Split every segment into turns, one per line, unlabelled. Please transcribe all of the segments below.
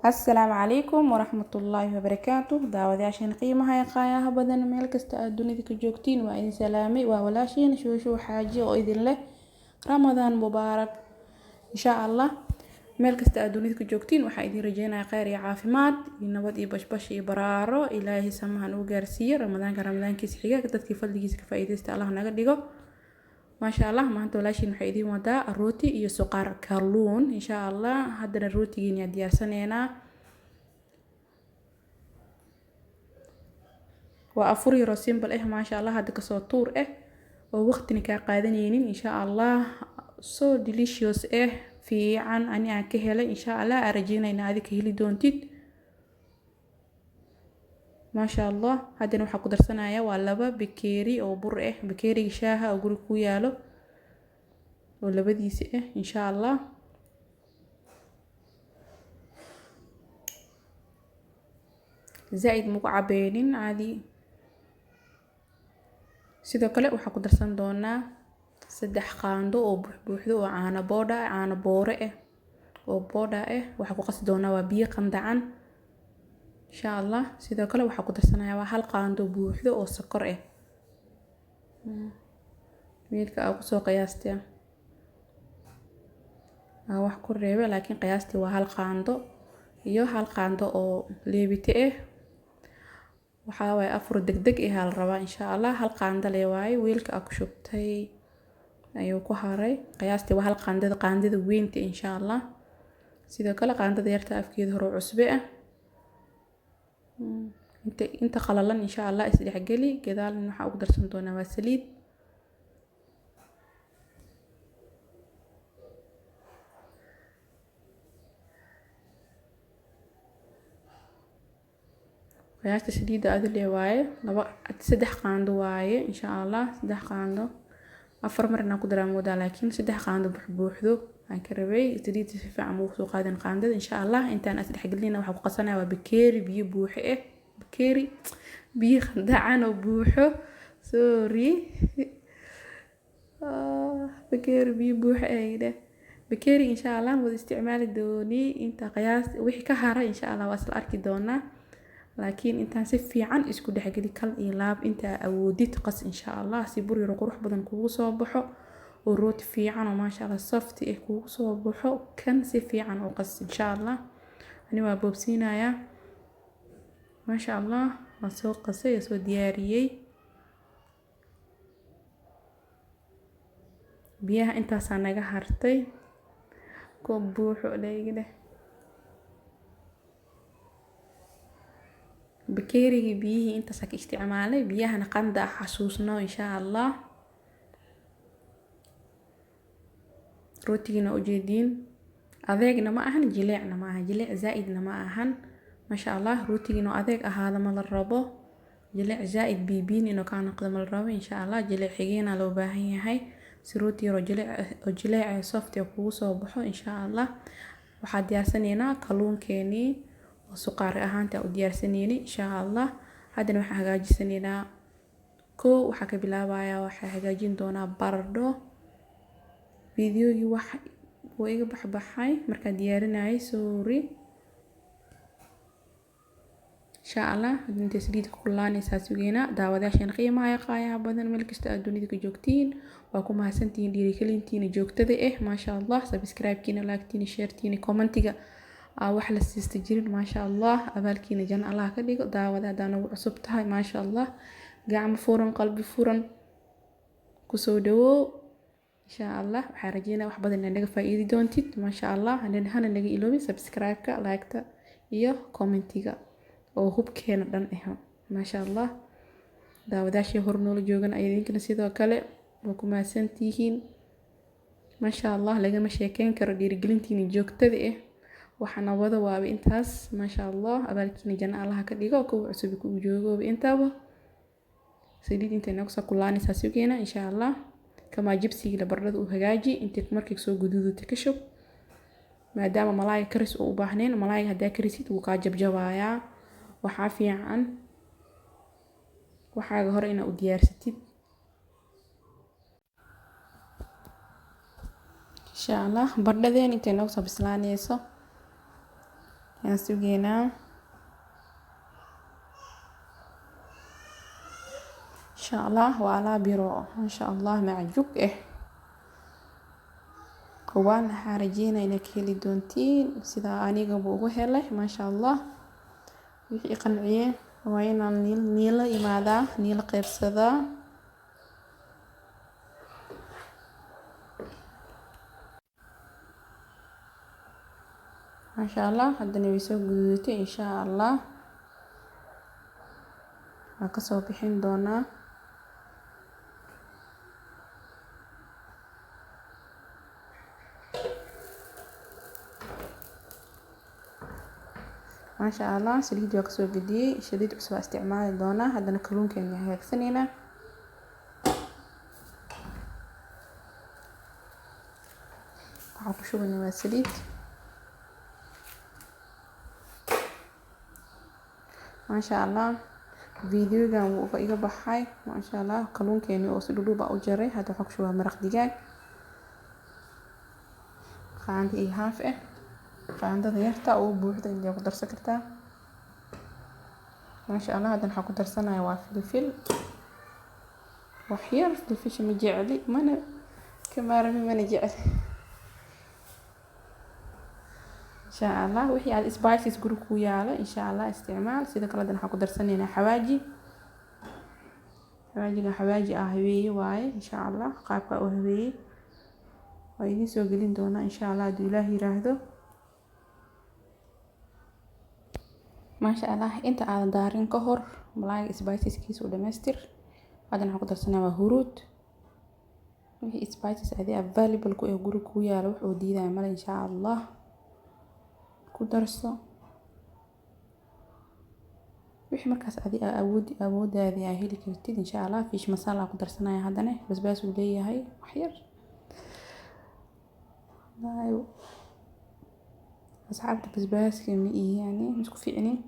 Asalaamu calaykum waraxmatullaahi wabarakaatuh. Daawadayaashan qiimaha iyo qaayaha badan meel kasta aad dunida ka joogtiin waa idin salaamay. Waa walaashiin Shuushu Xaaji oo idin leh Ramadaan Mubaarak. Insha Allah meel kasta aad dunida ka joogtiin waxaa idin rajeynayaa khayr iyo caafimaad iyo nabad iyo bashbash iyo baraaro. Ilaahay samahan u gaarsiiyo ramadaankiisa xiga dadkii fadligiisa ka faa'iideysta Allah naga dhigo. maasha Allah maanta walaashiin waxay idin wadaa rooti iyo suqaar kalluun. insha Allah haddana rootigiina diyaarsaneynaa. waa afur yaro simple maasha Allah hadda kasoo tuur oo waqtina ka qaadanaynin insha Allah. So delicious fiican ani aan ka helay insha Allah aan rajeynayna aad ka heli doontid. maasha Allah haddana waxaa ku darsanayaa waa 2 bakeeri oo bur bakeeriga shaaha oo guriga ku yaalo oo labadiisa insha Allah. zaid muku cabeenin caadi. sidoo kale waxaa ku darsan doonaa 3 qaando oo buuxdo oo caano boore oo booda waxaa ku qasi doonaa waa biyo qandacan insha Allah. sidoo kale waxaa ku darsanayaa waa 1 qaando buuxdo oo sokor weelka aad ku soo qiyaastay wax ku reebe laakiin qiyaastii waa 1 qaando iyo 1 qaando oo leebite waxaa way afur degdeg hal raba insha Allah. 1 qaando leeyahay weelka aad ku shubtay ayuu ku haray qiyaastii waa 1 qaandada weynta insha Allah. sidoo kale qaandada yarta afkeeda hore cusbe inta qalalan insha Allah isdhexgali gadaalna waxa ugu darsan doonaa waa saliid. qiyaasta saliida aad leeyahay 3 qaando waaye insha Allah. 3 qaando 4 marna ku daraamoda laakiin 3 qaando buuxdo aan ka rabay saliida si fiican ugu soo qaadan qaandada insha Allah. intaan isdhexgalina waxa ku qasanayaa waa bakeeri biyo buuxo bakeeri biyo qandacan oo buuxo sorry bakeeri biyo buuxo bakeeri insha Allah wada isticmaali dooni inta qiyaas wixii ka haray insha Allah waa isla arki doonaa. laakiin intaan si fiican isku dhexgali kal iyo laab inta awoodid qas insha Allah si bur yar qurux badan kugu soo baxo oo rooti fiican oo maasha Allah soft kugu soo baxo kan si fiican oo qas insha Allah. ani waa boobsiinayaa maasha Allah waan soo qasay soo diyaariyay biyaha intaas naga hartay koob buuxo leeyahay bakeeriga biyihii inta saka isticmaalay biyahana qanda xasuusno insha Allah. rootigina u jeedin adeegna ma ahan jileecna ma ahan jileec zaidna ma ahan maasha Allah. rootigina adeeg ahaada ma la rabo jileec zaid bibiin inuu ka noqdo ma la rabo insha Allah. jileec xigeena loo baahan yahay si rooti yar oo jileec soft kugu soo baxo insha Allah. waxaa diyaarsanaynaa kalluunkeeni suqaar ahaanta u diyaarsanayni insha Allah. haddana waxaan hagaajisanaynaa waxaa ka bilaabayaa waxaa hagaajin doonaa baradho fiidiyoogii wax oo iga baxay markaan diyaarinayay sorry insha Allah. inta saliid ku laanaysa sugeena daawadayaashan qiimaha iyo qaayaha badan meel kasta aad dunida ka joogtiin waa ku mahadsantihiin dhiirigelintiina joogtada maasha Allah. subscribe-kiina like-kiina share-kiina commentiga wax la siista jirin maasha Allah. abaalkiina janna Allah ka dhigo daawada hadaan ugu cusub tahay maasha Allah. gacmo furan qalbi furan ku soo dhawo insha Allah. waxaan rajeynaa wax badan inaad naga faa'iidi doontid maasha Allah. hana naga iloobin subscribe-ka like-ta iyo commentiga oo hubkeena dhan maasha Allah. daawadaashii hor noola joogan ayadinkana sidoo kale waa ku mahadsantihiin maasha Allah. lagama sheekeyn karo dhiirigelintiina joogtada waxana wada waaba intaas maasha Allah. abaalkiina janna Allah ka dhigo kuwa cusub ku joogo intaba saliid inta inagu soo kulaanaysa sugeena insha Allah. kama jibsiga la baradhada u hagaaji inta markii soo guduudata ka shub maadaama malaay karis u baahneen malaay hadaa karisid wuu ka jabjabayaa. waxaa fiican waxaaga hore inaad u diyaarsatid insha Allah. baradhadeen intay nagu soo bislaanayso ayaan sugeynaa. insha allah waa alaab yaro insha allah macjub waan waxaan rajeynaa inaad ka heli doontiin sida anigaba ugu helay maasha allah. wixii qanciye waa inaan niila imaadaa niila qaybsadaa. maasha allah haddana way soo gududatay insha allah waan kasoo bixin doonaa. maasha allah saliid waa kasoo gediyey saliid cusub waa isticmaali doonaa. haddana kalluunkeena hagaagsaneynaa. waxaan ku shubaynaa waa saliid. maasha allah videogan wuu iga baxay maasha allah. kalluunkeeni oo si dhudhuub u jaray. hadda waxaan ku shubaa maraq digaag qaando iyo haaf qaandada yarta oo buuxda inta ku darsan kartaa. maasha allah haddana waxaan ku darsanayaa waa filfil wax yar. filfisha ma jecli mana kamaarmi mana jecli. insha allah wixii aad spices guriga ku yaalo insha allah isticmaal. sidoo kale haddana waxaan ku darsanaynaa xawaaji. xawaaji habeeye waaye insha allah. qaabka oo habeeye waa idin soo gelin doonaa insha allah hadduu ilaah yiraahdo. maasha allah inta aadan daarin ka hor malaayga spiceskiisa u dhamaystir. haddana waxaan ku darsanayaa waa huruud. wixii spices adi available ku guriga ku yaalo wuxuu diidaya male insha allah ku darso. wixii markaas adi awoodaadii aa heli kartid insha allah. fish masala ku darsanaya haddana basbaas uu leeyahay wax yar. asxaabta basbaaska ma yani isku fiicnin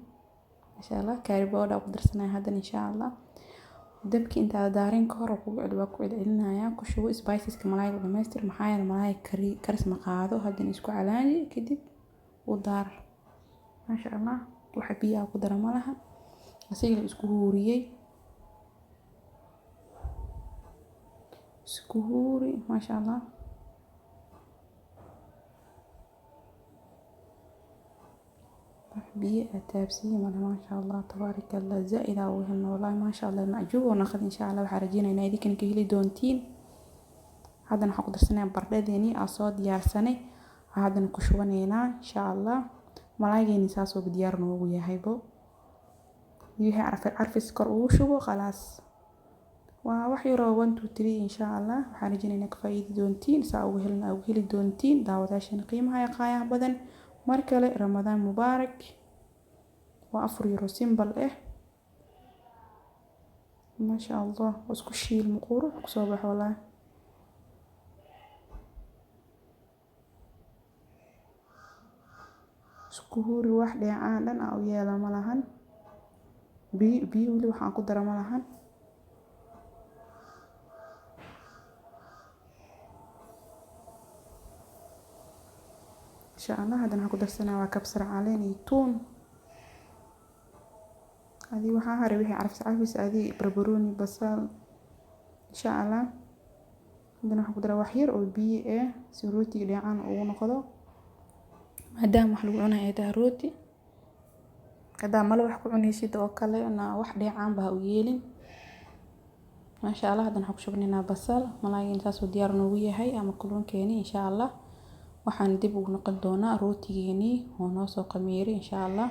insha allah. curry powder ku darsanaya haddana insha allah. dabki inta daarin ka hor waa ku celcelinaya. ku shubo spiceska malaayga dhamaystir maxaa yeelay malaay karis ma qaado. haddana isku calaani kadib u daar. maasha allah waxa biyaha ku dara malaha asigana isku huuriyey. isku huuri maasha allah. biyo taabsiye mana maasha allah tabaaraka allah zaaid aa u helno wallahi maasha allah macjuub oo naqad insha allah. waxaan rajeynaynaa idinkan ka heli doontiin. haddana waxaan ku darsanayaa bardhadeeni aan soo diyaarsanay. haddana ku shubanaynaa insha allah. malaaygeeni saasoo diyaar noogu yahaybo. wixii carfis kor ugu shubo khalaas waa wax yaroo 1 2 3 insha allah. waxaan rajeynaynaa ka faa'iidi doontiin saa ugu heli doontiin daawadaashana qiimaha iyo qaayaha badan. mar kale ramadaan mubaarak. waa afur yaro simple maasha allah. isku shiil muquro kusoo baxo wallahi. isku huuri wax dheecaan dhan u yeela malahan. biyo weli waxaan ku dara malahan. insha allah haddana waxaan ku darsanaa waa kabsar caleen iyo tuun. adii waxaa haray wixii carfis adii barbarooni basal insha allah. haddana waxaan ku daraa wax yar oo biyo si rootiga dheecaan ugu noqdo maadaama wax lagu cunayo ay tahay rooti. hadaa malo wax ku cunaysid oo kale wax dheecaan baa u yeelin. maasha allah haddana waxaan ku shubnaynaa basal. malaayga intaasoo diyaar noogu yahay ama kalluunkeeni insha allah. waxaan dib ugu noqon doonaa rootigeeni oo noo soo qamiiray insha allah.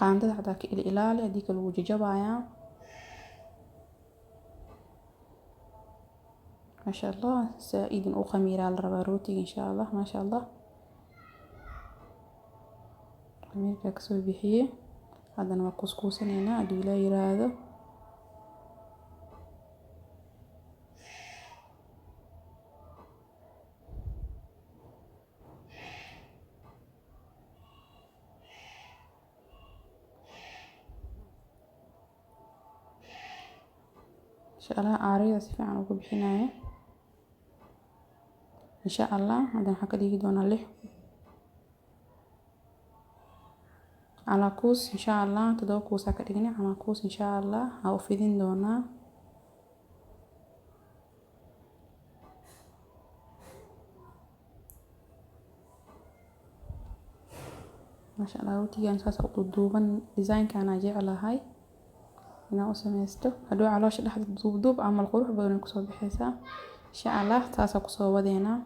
qaandada hadaa ka ilaali haddii kale wuu jajabayaa. maasha allah saaidin u qamiiraa la rabaa rootiga insha allah. maasha allah qamiirka kasoo bixiye. haddana waa kuskuusanaynaa hadduu ilaa yiraahdo. insha allah aariyada si fiican ugu bixinaya insha allah. haddana waxaan ka dhigi doonaa على كوس إن شاء الله تدو كوسا كدقني على كوس إن شاء الله أو فيدين دونا ما شاء الله روتي كان ساس دوبان ديزاين كان جعل هاي أنا أسميسته هدو علاش لحد دوب عمل قروح بدون كسو بحيسا إن شاء الله تاسا كسو ودينا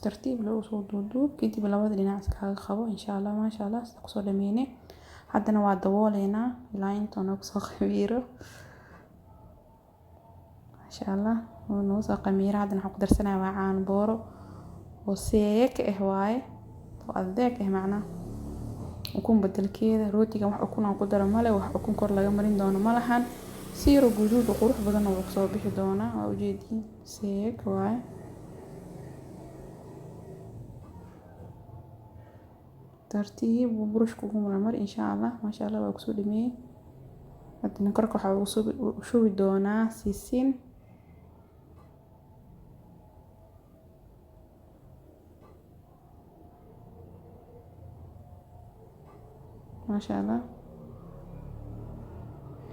ترتيب لو صوت دوب كنتي بلواد لنا عسكها خبو إن شاء الله ما شاء الله استقصوا لميني حتى نوع دوالينا لاين تونوكسو خبيرو ما شاء الله ونوصل قميرة عدنا حق درسنا وعان بورو وسيك إهواي وأذاك إه معنا وكون بدل كده روتي كم حكون عن قدر ماله وحكون كور لجا مرين دونا مالحن سيرو جدود وقروح بدنا وقصوا بيش دونا وجدين سيك واي ترتيب وبرشكم الأمر إن شاء الله ما شاء الله وقصوا لمي عدنا كركو حوصوا شو دونا سيسين ما شاء الله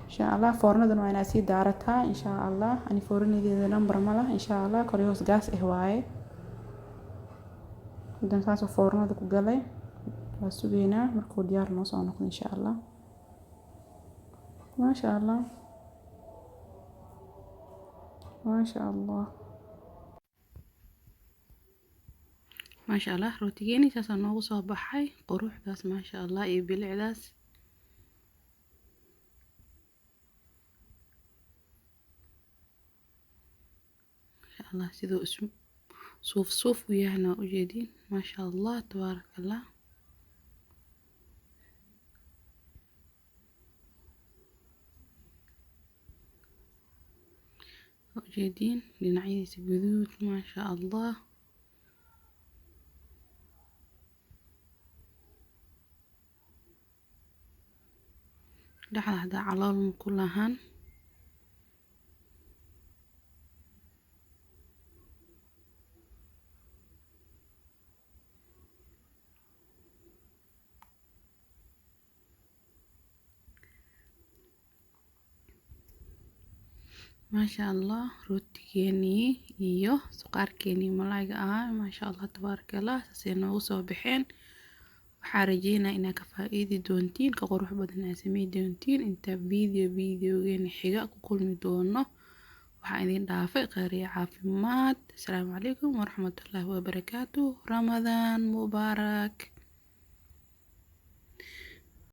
إن شاء الله فورنا دون وين أسيد دارتها إن شاء الله أني فورني دي نمبر ملا إن شاء الله كوريوس جاس إهواي دون ساسو فورنا دكو جلي وسوينا مركو ديار نوصل إن شاء الله ما شاء الله ما شاء الله ما شاء الله روتيجيني ساسا نوغو صباحي قروح داس ما شاء الله يبلع داس ما شاء الله سيدو اسم صوف صوف وياهنا وجدين ما شاء الله تبارك الله وجدين لنعيد جذود ما شاء الله لحظة على كلهن ما شاء الله روتيني iyo suqaarkeeni malayga ah ma sha Allah tabarakallah saasina u soo bixeen waxaan rajeynaa inaad ka faa'iidi doontiin ka qurux badan aad sameey doontiin inta videogeena xiga ku kulmi doono waxaan idin dhaafay khayr iyo caafimaad assalaamu calaykum waraxmatullaahi wabarakaatuh ramadaan mubaarak